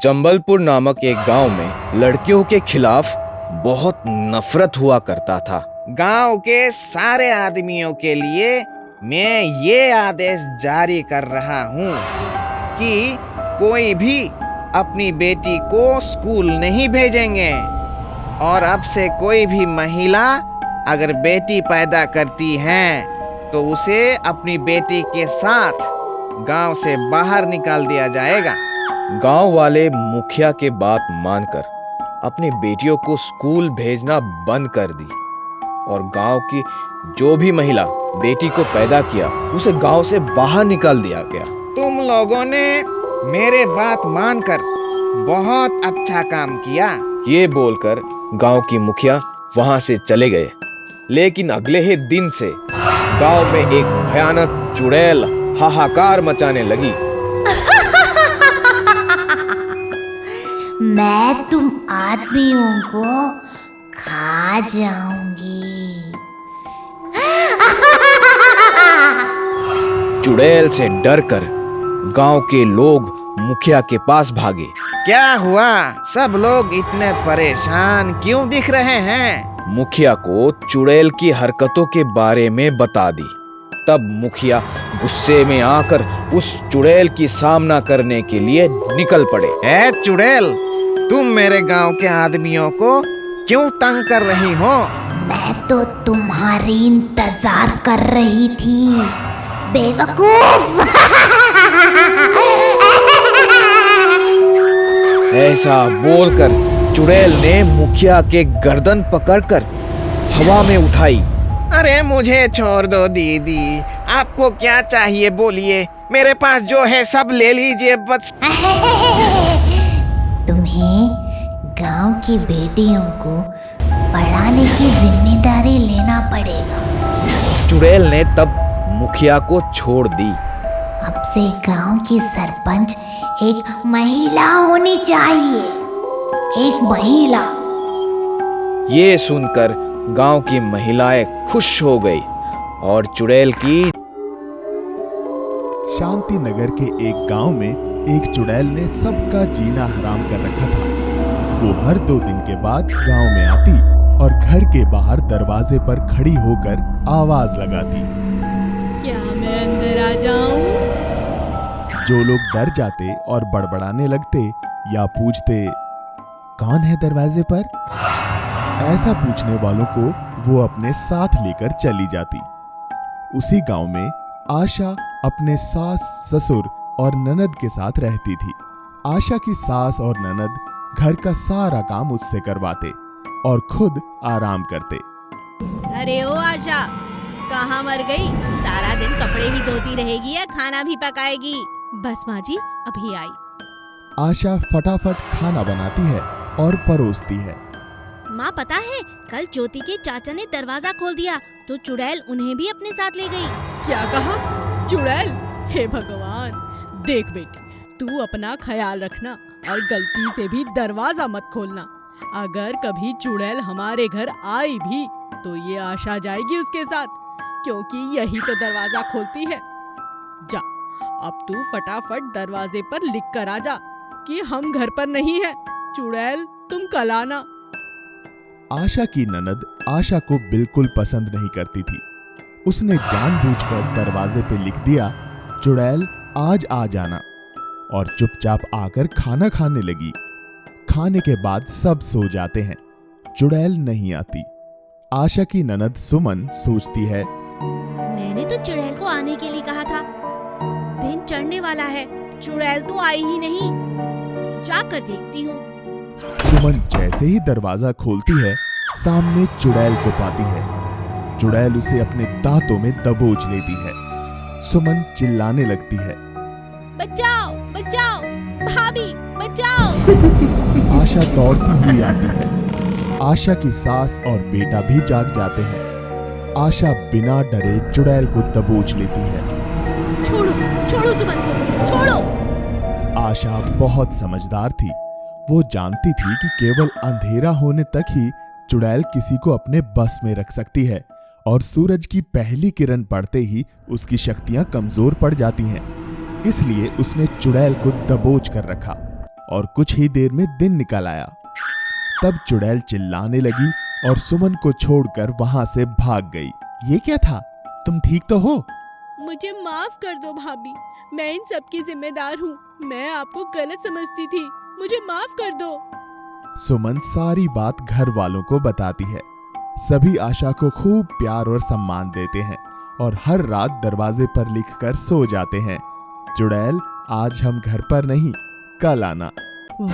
चंबलपुर नामक एक गांव में लड़कियों के खिलाफ बहुत नफरत हुआ करता था। गांव के सारे आदमियों के लिए मैं ये आदेश जारी कर रहा हूँ कि कोई भी अपनी बेटी को स्कूल नहीं भेजेंगे और अब से कोई भी महिला अगर बेटी पैदा करती है तो उसे अपनी बेटी के साथ गांव से बाहर निकाल दिया जाएगा। गांव वाले मुखिया के बात मानकर अपनी बेटियों को स्कूल भेजना बंद कर दी और गांव की जो भी महिला बेटी को पैदा किया उसे गांव से बाहर निकाल दिया गया। तुम लोगों ने मेरे बात मानकर बहुत अच्छा काम किया। ये बोलकर गांव की मुखिया वहां से चले गए। लेकिन अगले ही दिन से गांव में एक भयानक चुड़ैल हाहाकार मचाने लगी। मैं तुम आदमियों को खा जाऊंगी। चुड़ैल से डरकर गांव के लोग मुखिया के पास भागे। क्या हुआ? सब लोग इतने परेशान क्यों दिख रहे हैं? मुखिया को चुड़ैल की हरकतों के बारे में बता दी। तब मुखिया गुस्से में आकर उस चुड़ैल की सामना करने के लिए निकल पड़े। ए चुड़ैल, तुम मेरे गांव के आदमियों को क्यों तंग कर रही हो? मैं तो तुम्हारी इंतजार कर रही थी, बेवकूफ। ऐसा बोलकर चुड़ैल ने मुखिया के गर्दन पकड़कर हवा में उठाई। अरे मुझे छोड़ दो दीदी, आपको क्या चाहिए बोलिए, मेरे पास जो है सब ले लीजिए बस। तुम्हें गांव की बेटियों को पढ़ाने की जिम्मेदारी लेना पड़ेगा। चुड़ैल ने तब मुखिया को छोड़ दी। अब से गांव की सरपंच एक महिला होनी चाहिए, एक महिला। ये सुनकर गांव की महिलाएं खुश हो गई और चुड़ैल की। शांति नगर के एक गांव में एक चुड़ैल ने सबका जीना हराम कर रखा था। वो हर 2 दिन के बाद गांव में आती और घर के बाहर दरवाजे पर खड़ी होकर आवाज लगाती। क्या मैं अंदर आ जाऊं? जो लोग डर जाते और बड़बड़ाने लगते या पूछते, कौन है दरवाजे पर? ऐसा पूछने वालों को वो अपने साथ लेकर चली जाती। उसी गांव में आशा अपने सास, ससुर और ननद के साथ रहती थी। आशा की सास और ननद घर का सारा काम उससे करवाते और खुद आराम करते। अरे ओ आशा, कहाँ मर गई? सारा दिन कपड़े ही धोती रहेगी या खाना भी पकाएगी? बस माँ जी अभी आई। आशा फटाफट खाना बनाती है और परोसती है। माँ पता है, कल ज्योति के चाचा ने दरवाजा खोल दिया तो चुड़ैल उन्हें भी अपने साथ ले गई। क्या कहा? चुड़ैल? हे भगवान! देख बेटी, तू अपना ख्याल रखना और गलती से भी दरवाजा मत खोलना। अगर कभी चुड़ैल हमारे घर आई भी तो ये आशा जाएगी उसके साथ, क्योंकि यही तो दरवाजा खोलती है। जा, अब तू फटाफट दरवाजे पर लिख कर आ जा कि हम घर पर नहीं है। चुड़ैल तुम कल आना। आशा की ननद आशा को बिल्कुल पसंद नहीं करती थी। उसने जानबूझकर दरवाजे पे लिख दिया, चुड़ैल आज आ जाना, और चुपचाप आकर खाना खाने लगी। खाने के बाद सब सो जाते हैं, चुड़ैल नहीं आती। आशा की ननद सुमन सोचती है, मैंने तो चुड़ैल को आने के लिए कहा था, दिन चढ़ने वाला है, चुड़ैल तो आई ही नहीं, जाकर देखती हूँ। सुमन जैसे ही दरवाजा खोलती है, सामने चुड़ैल को पाती है। चुड़ैल उसे अपने दांतों में दबोच लेती है। सुमन चिल्लाने लगती है, बचाओ बचाओ, भाभी बचाओ। आशा दौड़ती हुई आती है। आशा की सास और बेटा भी जाग जाते हैं। आशा बिना डरे चुड़ैल को दबोच लेती है। छोड़ो छोड़ो सुमन को, छोड़ो। आशा बहुत समझदार थी। वो जानती थी कि केवल अंधेरा होने तक ही चुड़ैल किसी को अपने बस में रख सकती है और सूरज की पहली किरण पड़ते ही उसकी शक्तियां कमजोर पड़ जाती हैं। इसलिए उसने चुड़ैल को दबोच कर रखा और कुछ ही देर में दिन निकल आया। तब चुड़ैल चिल्लाने लगी और सुमन को छोड़कर वहां से भाग गई। ये क्या था? तुम ठीक तो हो? मुझे माफ कर दो भाभी, मैं इन सब की जिम्मेदार हूँ। मैं आपको गलत समझती थी, मुझे माफ कर दो। सुमन सारी बात घर वालों को बताती है। सभी आशा को खूब प्यार और सम्मान देते हैं और हर रात दरवाजे पर लिखकर सो जाते हैं, चुड़ैल आज हम घर पर नहीं, कल आना।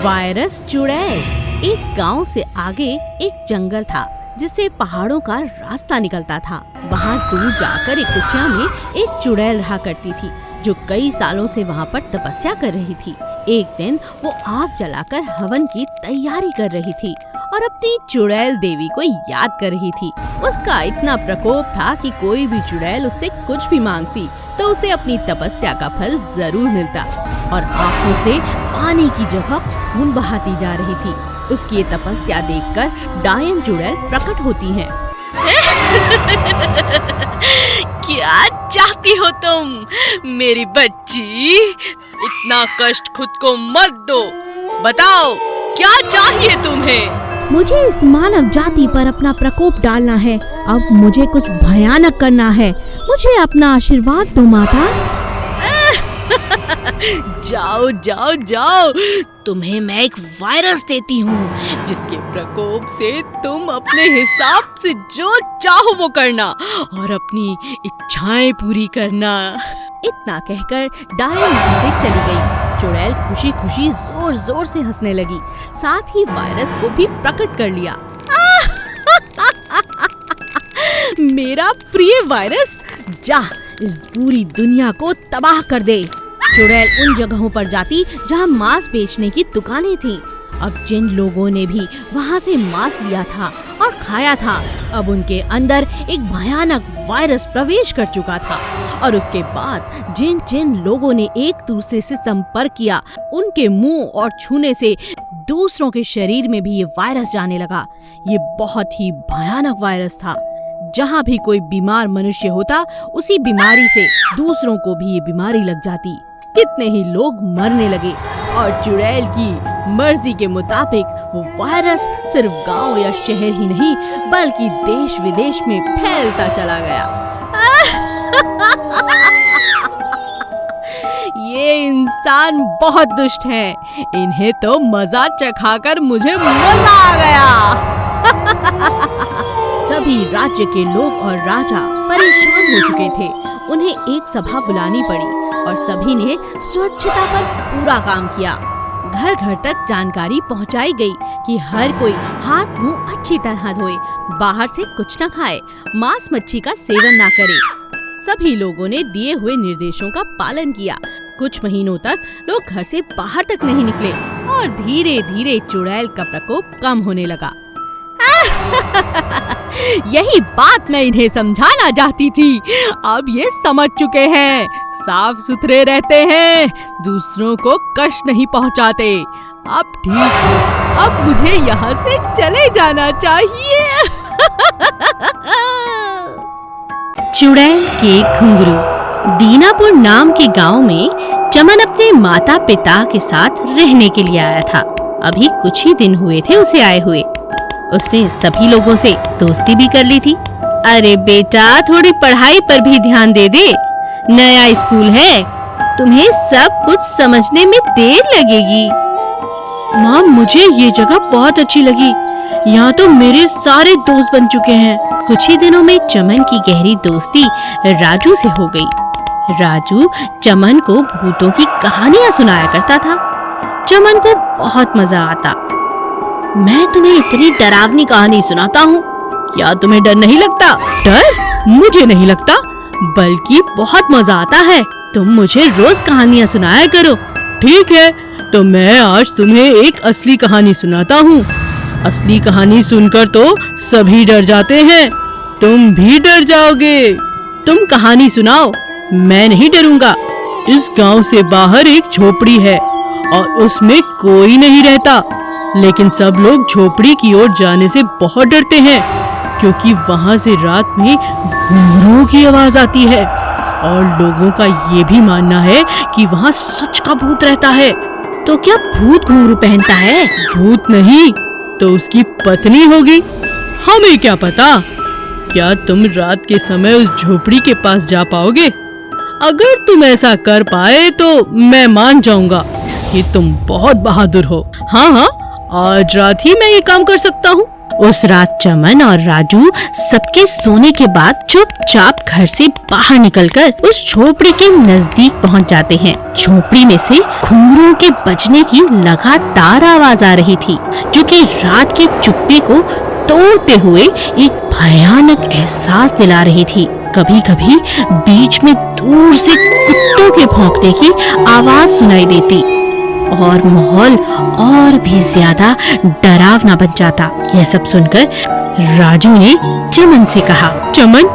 वायरस चुड़ैल। एक गांव से आगे एक जंगल था जिससे पहाड़ों का रास्ता निकलता था। वहां दूर जाकर एक कुटिया में एक चुड़ैल रहा करती थी जो कई सालों से वहां पर तपस्या कर रही थी। एक दिन वो आग जलाकर हवन की तैयारी कर रही थी और अपनी चुड़ैल देवी को याद कर रही थी। उसका इतना प्रकोप था कि कोई भी चुड़ैल उससे कुछ भी मांगती तो उसे अपनी तपस्या का फल जरूर मिलता और आंखों से पानी की जगह खून बहाती जा रही थी। उसकी ये तपस्या देखकर डायन चुड़ैल प्रकट होती हैं। क्या चाहती हो तुम मेरी बच्ची? इतना कष्ट खुद को मत दो, बताओ क्या चाहिए तुम्हें? मुझे इस मानव जाति पर अपना प्रकोप डालना है। अब मुझे कुछ भयानक करना है। मुझे अपना आशीर्वाद दो माता। जाओ जाओ जाओ, तुम्हें मैं एक वायरस देती हूँ जिसके प्रकोप से तुम अपने हिसाब से जो चाहो वो करना और अपनी इच्छाएं पूरी करना। इतना कहकर डायन वहाँ से चली गई। चुड़ैल खुशी खुशी जोर जोर से हंसने लगी, साथ ही वायरस को भी प्रकट कर लिया। मेरा प्रिय वायरस, जा इस पूरी दुनिया को तबाह कर दे। चुड़ैल उन जगहों पर जाती जहां मांस बेचने की दुकानें थीं। अब जिन लोगों ने भी वहां से मांस लिया था और खाया था, अब उनके अंदर एक भयानक वायरस प्रवेश कर चुका था और उसके बाद जिन जिन लोगों ने एक दूसरे से संपर्क किया, उनके मुंह और छूने से दूसरों के शरीर में भी ये वायरस जाने लगा। ये बहुत ही भयानक वायरस था। जहाँ भी कोई बीमार मनुष्य होता, उसी बीमारी से दूसरों को भी ये बीमारी लग जाती। कितने ही लोग मरने लगे और चुड़ैल की मर्जी के मुताबिक वो वायरस सिर्फ गांव या शहर ही नहीं बल्कि देश विदेश में फैलता चला गया। ये इंसान बहुत दुष्ट हैं। इन्हें तो मजा चखाकर मुझे मजा आ गया। सभी राज्य के लोग और राजा परेशान हो चुके थे। उन्हें एक सभा बुलानी पड़ी और सभी ने स्वच्छता पर पूरा काम किया। घर घर तक जानकारी पहुंचाई गई कि हर कोई हाथ मुंह अच्छी तरह धोए, बाहर से कुछ न खाए, मांस मच्छी का सेवन न करे। सभी लोगों ने दिए हुए निर्देशों का पालन किया। कुछ महीनों तक लोग घर से बाहर तक नहीं निकले और धीरे धीरे चुड़ैल का प्रकोप कम होने लगा। यही बात मैं इन्हें समझाना चाहती थी। अब ये समझ चुके हैं। साफ सुथरे रहते हैं, दूसरों को कष्ट नहीं पहुंचाते। अब ठीक है, अब मुझे यहाँ से चले जाना चाहिए। चुड़ैल के घुंघरू। दीनापुर नाम के गांव में चमन अपने माता पिता के साथ रहने के लिए आया था। अभी कुछ ही दिन हुए थे उसे आए हुए। उसने सभी लोगों से दोस्ती भी कर ली थी। अरे बेटा, थोड़ी पढ़ाई पर भी ध्यान दे दे। नया स्कूल है, तुम्हें सब कुछ समझने में देर लगेगी। माँ, मुझे ये जगह बहुत अच्छी लगी। यहाँ तो मेरे सारे दोस्त बन चुके हैं। कुछ ही दिनों में चमन की गहरी दोस्ती राजू से हो गई। राजू चमन को भूतों की कहानियाँ सुनाया करता था। चमन को बहुत मजा आता। मैं तुम्हें इतनी डरावनी कहानी सुनाता हूँ, क्या तुम्हें डर नहीं लगता? डर? मुझे नहीं लगता, बल्कि बहुत मजा आता है। तुम मुझे रोज कहानियाँ सुनाया करो। ठीक है, तो मैं आज तुम्हें एक असली कहानी सुनाता हूँ। असली कहानी सुनकर तो सभी डर जाते हैं, तुम भी डर जाओगे। तुम कहानी सुनाओ, मैं नहीं डरूंगा। इस गांव से बाहर एक झोपड़ी है और उसमें कोई नहीं रहता, लेकिन सब लोग झोपड़ी की ओर जाने से बहुत डरते हैं क्योंकि वहाँ से रात में घुंघरूओं की आवाज आती है और लोगों का ये भी मानना है कि वहाँ सच का भूत रहता है। तो क्या भूत घुंघरू पहनता है? भूत नहीं तो उसकी पत्नी होगी, हमें क्या पता। क्या तुम रात के समय उस झोपड़ी के पास जा पाओगे? अगर तुम ऐसा कर पाए तो मैं मान जाऊंगा कि तुम बहुत बहादुर हो। हाँ हाँ, आज रात ही मैं ये काम कर सकता हूँ। उस रात चमन और राजू सबके सोने के बाद चुपचाप घर से बाहर निकलकर उस झोपड़ी के नजदीक पहुंच जाते हैं। झोपड़ी में से घुंघरूओं के बजने की लगातार आवाज आ रही थी, जो कि रात की चुप्पी को तोड़ते हुए एक भयानक एहसास दिला रही थी। कभी कभी बीच में दूर से कुत्तों के भौंकने की आवाज सुनाई देती और माहौल और भी ज्यादा डरावना बन जाता। यह सब सुनकर राजू ने चमन से कहा, चमन,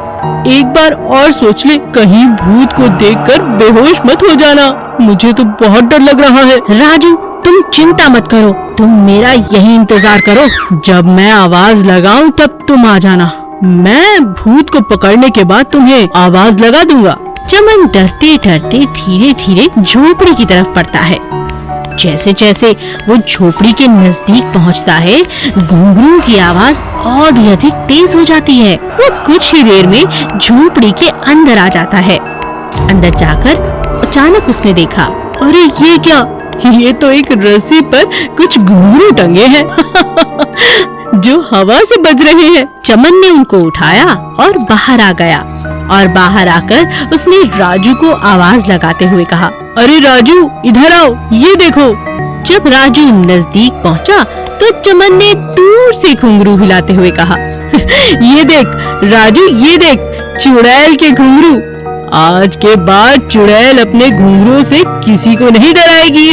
एक बार और सोच ले, कहीं भूत को देखकर बेहोश मत हो जाना। मुझे तो बहुत डर लग रहा है। राजू, तुम चिंता मत करो, तुम मेरा यही इंतजार करो। जब मैं आवाज लगाऊं तब तुम आ जाना। मैं भूत को पकड़ने के बाद तुम्हें आवाज लगा दूंगा। चमन डरते डरते धीरे धीरे झोपड़ी की तरफ बढ़ता है। जैसे जैसे वो झोपड़ी के नजदीक पहुंचता है, घुंघरू की आवाज और भी अधिक तेज हो जाती है। वो कुछ ही देर में झोपड़ी के अंदर आ जाता है। अंदर जाकर अचानक उसने देखा, अरे ये क्या? ये तो एक रस्सी पर कुछ घुंघरू टंगे हैं जो हवा से बज रहे हैं। चमन ने उनको उठाया और बाहर आ गया, और बाहर आकर उसने राजू को आवाज लगाते हुए कहा, अरे राजू, इधर आओ, ये देखो। जब राजू नजदीक पहुंचा तो चमन ने दूर से घुंघरू हिलाते हुए कहा, ये देख राजू, ये देख चुड़ैल के घुंघरू। आज के बाद चुड़ैल अपने घुंघरू से किसी को नहीं डराएगी।